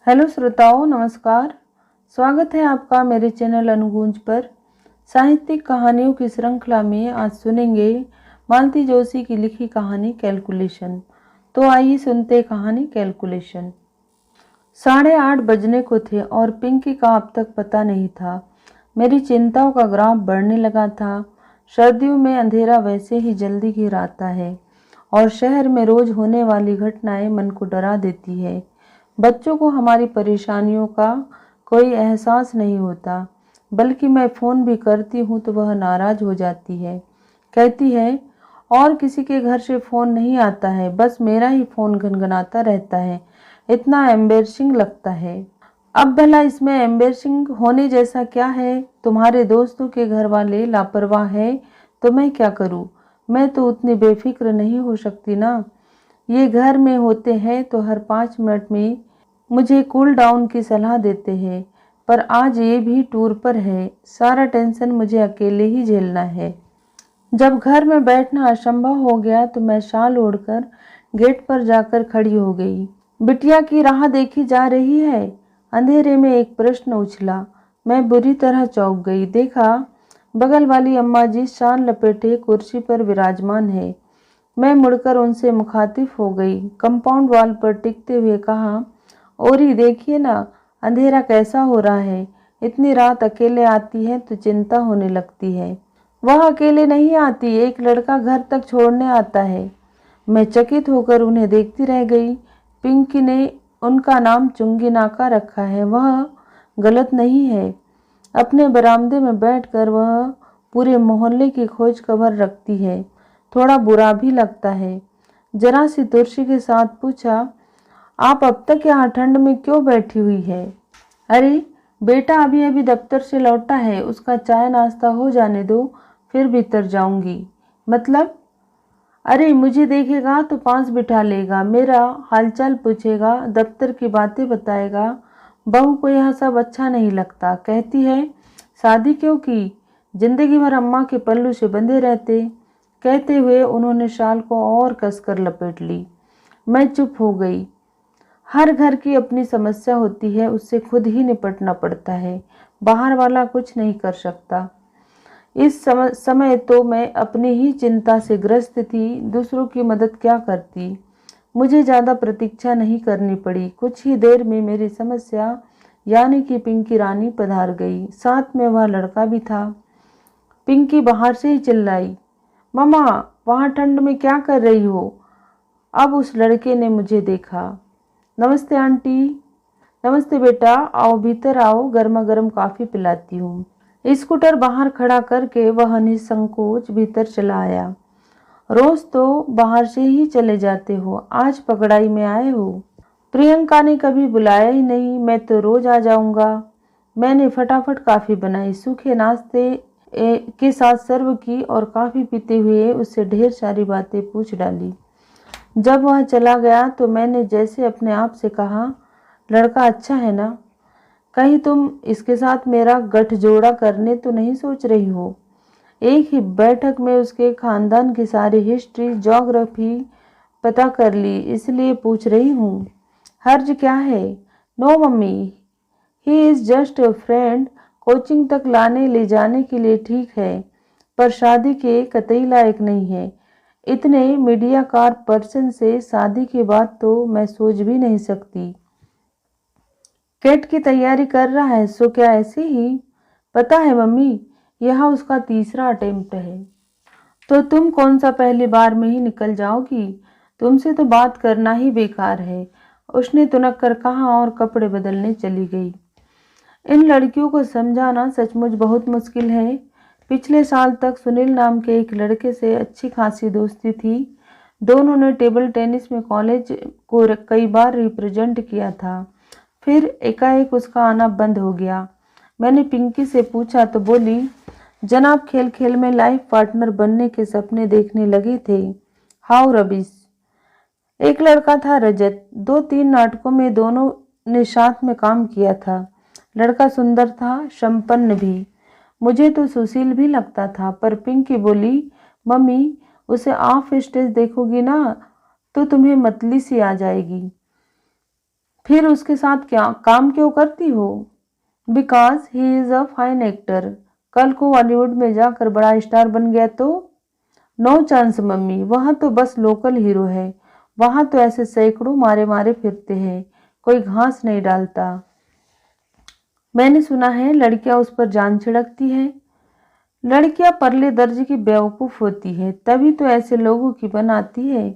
Hello श्रोताओं, नमस्कार। स्वागत है आपका मेरे चैनल अनुगूंज पर। साहित्यिक कहानियों की श्रृंखला में आज सुनेंगे मालती जोशी की लिखी कहानी कैलकुलेशन। तो आइए सुनते कहानी कैलकुलेशन। 8:30 बजने को थे और पिंकी का अब तक पता नहीं था। मेरी चिंताओं का ग्राफ बढ़ने लगा था। सर्दियों में अंधेरा वैसे ही जल्दी घिर आता है और शहर में रोज होने वाली घटनाएं मन को डरा देती है। बच्चों को हमारी परेशानियों का कोई एहसास नहीं होता, बल्कि मैं फ़ोन भी करती हूँ तो वह नाराज़ हो जाती है। कहती है, और किसी के घर से फ़ोन नहीं आता है, बस मेरा ही फ़ोन घनघनाता रहता है। इतना एम्बेरसिंग लगता है। अब भला इसमें एम्बेरसिंग होने जैसा क्या है? तुम्हारे दोस्तों के घर वाले लापरवाह है तो मैं क्या करूँ? मैं तो उतनी बेफिक्र नहीं हो सकती ना। ये घर में होते हैं तो हर 5 मिनट में मुझे कूल डाउन की सलाह देते हैं, पर आज ये भी टूर पर है। सारा टेंशन मुझे अकेले ही झेलना है। जब घर में बैठना असंभव हो गया तो मैं शाल ओढ़कर गेट पर जाकर खड़ी हो गई। बिटिया की राह देखी जा रही है? अंधेरे में एक प्रश्न उछला। मैं बुरी तरह चौंक गई। देखा, बगल वाली अम्मा जी शाल लपेटे कुर्सी पर विराजमान है। मैं मुड़कर उनसे मुखातिब हो गई। कंपाउंड वॉल पर टिकते हुए कहा, ओरी देखिए ना, अंधेरा कैसा हो रहा है। इतनी रात अकेले आती है तो चिंता होने लगती है। वह अकेले नहीं आती, एक लड़का घर तक छोड़ने आता है। मैं चकित होकर उन्हें देखती रह गई। पिंकी ने उनका नाम चुंगी नाका रखा है, वह गलत नहीं है। अपने बरामदे में बैठकर वह पूरे मोहल्ले की खोज खबर रखती है। थोड़ा बुरा भी लगता है। जरा सी तुर्शी के साथ पूछा, आप अब तक यहाँ ठंड में क्यों बैठी हुई है? अरे बेटा अभी अभी दफ्तर से लौटा है, उसका चाय नाश्ता हो जाने दो, फिर भीतर जाऊंगी। मतलब? अरे मुझे देखेगा तो पास बिठा लेगा, मेरा हालचाल पूछेगा, दफ्तर की बातें बताएगा। बहू को यह सब अच्छा नहीं लगता। कहती है, शादी क्यों की, जिंदगी भर अम्मा के पल्लू से बंधे रहते। कहते हुए उन्होंने शाल को और कसकर लपेट ली। मैं चुप हो गई। हर घर की अपनी समस्या होती है, उससे खुद ही निपटना पड़ता है। बाहर वाला कुछ नहीं कर सकता। इस समय तो मैं अपनी ही चिंता से ग्रस्त थी, दूसरों की मदद क्या करती। मुझे ज़्यादा प्रतीक्षा नहीं करनी पड़ी। कुछ ही देर में मेरी समस्या यानी कि पिंकी रानी पधार गई। साथ में वह लड़का भी था। पिंकी बाहर से ही चिल्लाई, मम्मा वहाँ ठंड में क्या कर रही हो? अब उस लड़के ने मुझे देखा। नमस्ते आंटी। नमस्ते बेटा, आओ भीतर आओ, गर्मा गर्म कॉफी पिलाती हूँ। स्कूटर बाहर खड़ा करके वह निसंकोच भीतर चला आया। रोज तो बाहर से ही चले जाते हो, आज पकड़ाई में आए हो? प्रियंका ने कभी बुलाया ही नहीं, मैं तो रोज आ जाऊंगा। मैंने फटाफट कॉफी बनाई, सूखे नाश्ते के साथ सर्व की और कॉफी पीते हुए उससे ढेर सारी बातें पूछ डाली। जब वह चला गया तो मैंने जैसे अपने आप से कहा, लड़का अच्छा है ना? कहीं तुम इसके साथ मेरा गठजोड़ा करने तो नहीं सोच रही हो? एक ही बैठक में उसके खानदान की सारी हिस्ट्री ज्योग्राफी पता कर ली, इसलिए पूछ रही हूँ। हर्ज क्या है? No mummy, he is just a friend. Coaching तक लाने ले जाने के लिए ठीक है, पर शादी के कतई लायक नहीं है। इतने मीडिया कार पर्सन से शादी के बाद तो मैं सोच भी नहीं सकती। कैट की तैयारी कर रहा है, सो क्या ऐसे ही? पता है मम्मी, यह उसका तीसरा अटेम्प्ट है। तो तुम कौन सा पहली बार में ही निकल जाओगी? तुमसे तो बात करना ही बेकार है, उसने तुनक कर कहा और कपड़े बदलने चली गई। इन लड़कियों को समझाना सचमुच बहुत मुश्किल है। पिछले साल तक सुनील नाम के एक लड़के से अच्छी खासी दोस्ती थी। दोनों ने टेबल टेनिस में कॉलेज को कई बार रिप्रेजेंट किया था। फिर एकाएक उसका आना बंद हो गया। मैंने पिंकी से पूछा तो बोली, जनाब खेल खेल में लाइफ पार्टनर बनने के सपने देखने लगे थे। How rubbish. एक लड़का था रजत, 2-3 नाटकों में दोनों ने साथ में काम किया था। लड़का सुंदर था, संपन्न भी। मुझे तो सुशील भी लगता था, पर पिंकी बोली, मम्मी उसे ऑफ स्टेज देखोगी ना तो तुम्हें मतली सी आ जाएगी। फिर उसके साथ क्या काम क्यों करती हो? Because he is a fine actor. कल को बॉलीवुड में जाकर बड़ा स्टार बन गया तो? नो चांस मम्मी, वहां तो बस लोकल हीरो है। वहां तो ऐसे सैकड़ों मारे मारे फिरते हैं, कोई घास नहीं डालता। मैंने सुना है लड़कियां उस पर जान छिड़कती हैं। लड़कियां परले दर्जे की बेवकूफ होती है, तभी तो ऐसे लोगों की बनाती है।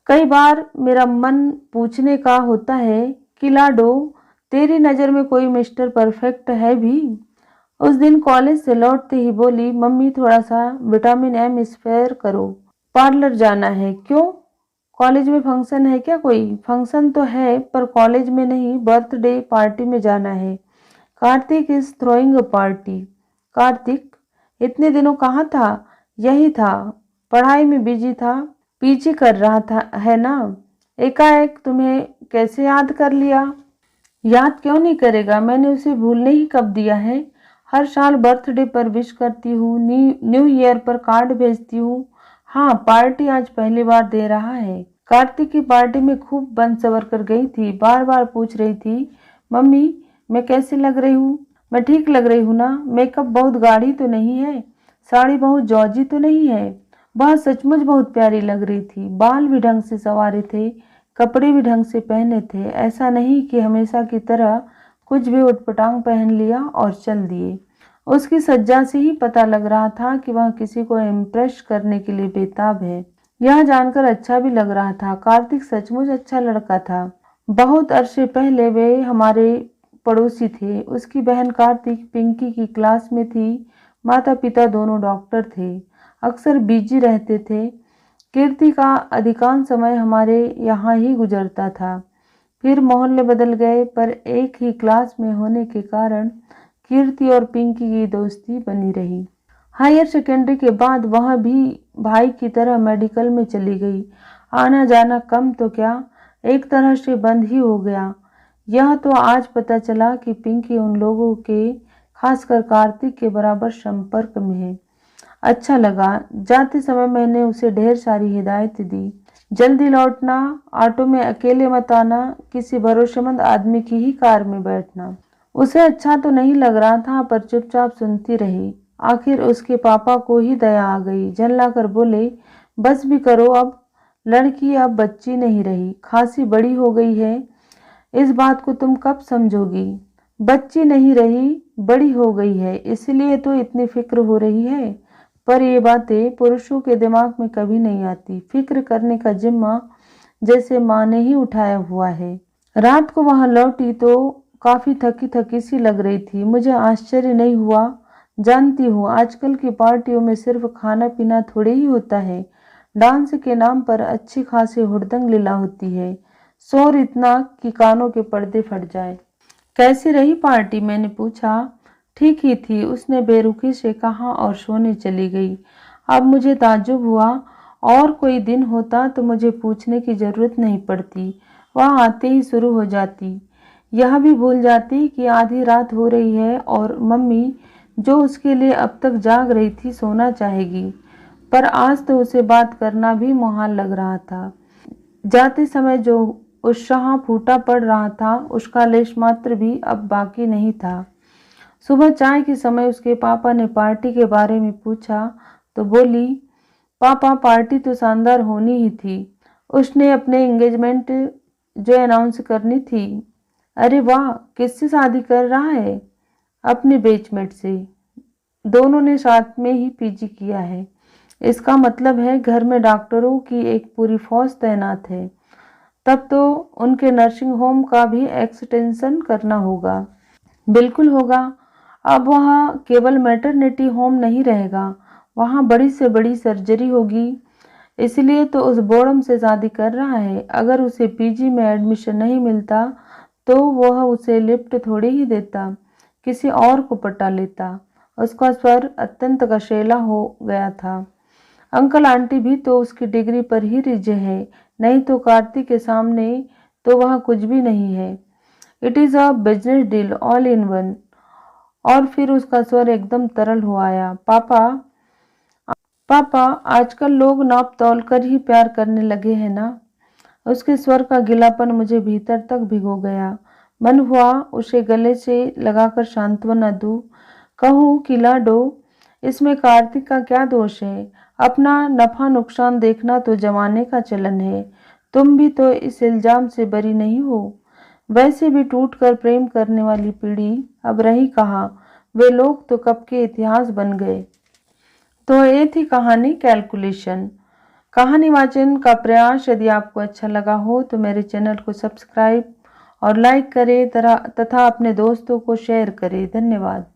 कई बार मेरा मन पूछने का होता है कि लाडो, तेरी नज़र में कोई मिस्टर परफेक्ट है भी? उस दिन कॉलेज से लौटते ही बोली, मम्मी थोड़ा सा विटामिन एम स्पेयर करो, पार्लर जाना है। क्यों? कॉलेज में फंक्शन है क्या? कोई फंक्शन तो है पर कॉलेज में नहीं, बर्थडे पार्टी में जाना है। Kartik is throwing a party. Kartik इतने दिनों कहाँ था? यही था, पढ़ाई में बिजी था, पीजी कर रहा था, है ना? एकाएक तुम्हें कैसे याद कर लिया? याद क्यों नहीं करेगा, मैंने उसे भूलने ही कब दिया है। हर साल बर्थडे पर विश करती हूँ, न्यू ईयर पर कार्ड भेजती हूँ। हाँ, पार्टी आज पहली बार दे रहा है। कार्तिक की पार्टी में खूब बन सवर कर गई थी, बार बार पूछ रही थी, मम्मी मैं कैसी लग रही हूँ? मैं ठीक लग रही हूँ ना? मेकअप बहुत गाढ़ी तो नहीं है? साड़ी बहुत जॉर्जी तो नहीं है? वह सचमुच बहुत प्यारी लग रही थी। बाल भी ढंग से संवारे थे, कपड़े भी ढंग से पहने थे। ऐसा नहीं कि हमेशा की तरह कुछ भी उटपटांग पहन लिया और चल दिए। उसकी सज्जा से ही पता लग रहा था कि वह किसी को इम्प्रेस करने के लिए बेताब है। यह जानकर अच्छा भी लग रहा था। कार्तिक सचमुच अच्छा लड़का था। बहुत अरसे पहले वे हमारे पड़ोसी थे। उसकी बहन कार्तिक पिंकी की क्लास में थी। माता पिता दोनों डॉक्टर थे, अक्सर बिजी रहते थे। कीर्ति का अधिकांश समय हमारे यहाँ ही गुजरता था। फिर मोहल्ले बदल गए, पर एक ही क्लास में होने के कारण कीर्ति और पिंकी की दोस्ती बनी रही। हायर सेकेंडरी के बाद वह भी भाई की तरह मेडिकल में चली गई। आना जाना कम तो क्या, एक तरह से बंद ही हो गया। यह तो आज पता चला कि पिंकी उन लोगों के, खासकर कार्तिक के बराबर संपर्क में है। अच्छा लगा। जाते समय मैंने उसे ढेर सारी हिदायत दी। जल्दी लौटना, ऑटो में अकेले मत आना, किसी भरोसेमंद आदमी की ही कार में बैठना। उसे अच्छा तो नहीं लग रहा था, पर चुपचाप सुनती रही। आखिर उसके पापा को ही दया आ गई। झल्लाकर बोले, बस भी करो अब, लड़की अब बच्ची नहीं रही, खासी बड़ी हो गई है। इस बात को तुम कब समझोगी? बच्ची नहीं रही, बड़ी हो गई है, इसलिए तो इतनी फिक्र हो रही है। पर ये बातें पुरुषों के दिमाग में कभी नहीं आती। फिक्र करने का जिम्मा जैसे माँ ने ही उठाया हुआ है। रात को वहां लौटी तो काफी थकी थकी सी लग रही थी। मुझे आश्चर्य नहीं हुआ। जानती हूँ आजकल की पार्टियों में सिर्फ खाना पीना थोड़े ही होता है, डांस के नाम पर अच्छी खासी हुड़दंग लीला होती है। शोर इतना कि कानों के पर्दे फट जाए। कैसी रही पार्टी? मैंने पूछा। ठीक ही थी, उसने बेरुखी से कहा और सोने चली गई। अब मुझे ताज्जुब हुआ। और कोई दिन होता तो मुझे पूछने की जरूरत नहीं पड़ती, वह आते ही शुरू हो जाती। यह भी भूल जाती कि आधी रात हो रही है और मम्मी, जो उसके लिए अब तक जाग रही थी, सोना चाहेगी। पर आज तो उसे बात करना भी मुहाल लग रहा था। जाते समय जो उत्साह फूटा पड़ रहा था, उसका लेश मात्र भी अब बाकी नहीं था। सुबह चाय के समय उसके पापा ने पार्टी के बारे में पूछा तो बोली, पापा पार्टी तो शानदार होनी ही थी। उसने अपने एंगेजमेंट जो अनाउंस करनी थी। अरे वाह, किससे शादी कर रहा है? अपनी बेचमेट से। दोनों ने साथ में ही पीजी किया है। इसका मतलब है घर में डॉक्टरों की एक पूरी फौज तैनात है। तब तो उनके नर्सिंग होम का भी एक्सटेंशन करना होगा। बिल्कुल होगा। अब वहाँ केवल मैटरनिटी होम नहीं रहेगा, वहाँ बड़ी से बड़ी सर्जरी होगी। इसलिए तो उस बोर्डम से शादी कर रहा है। अगर उसे पीजी में एडमिशन नहीं मिलता तो वह उसे लिफ्ट थोड़ी ही देता, किसी और को पटा लेता। उसका स्वर अत्यंत कशेला हो गया था। अंकल आंटी भी तो उसकी डिग्री पर ही रिझे हैं, नहीं तो कार्तिक के सामने तो वह कुछ भी नहीं है। It is a business deal all in one. और फिर उसका स्वर एकदम तरल हो आया। पापा पापा, आजकल लोग नाप तौल कर ही प्यार करने लगे हैं ना? उसके स्वर का गीलापन मुझे भीतर तक भिगो गया। मन हुआ उसे गले से लगाकर सांत्वना दूं, कहूं कि लाडो, इसमें कार्तिक का क्या दोष है? अपना नफा नुकसान देखना तो जमाने का चलन है। तुम भी तो इस इल्जाम से बरी नहीं हो। वैसे भी टूटकर प्रेम करने वाली पीढ़ी अब रही कहाँ? वे लोग तो कब के इतिहास बन गए। तो ये थी कहानी कैलकुलेशन। कहानी वाचन का प्रयास यदि आपको अच्छा लगा हो तो मेरे चैनल को सब्सक्राइब और लाइक करें तथा अपने दोस्तों को शेयर करें। धन्यवाद।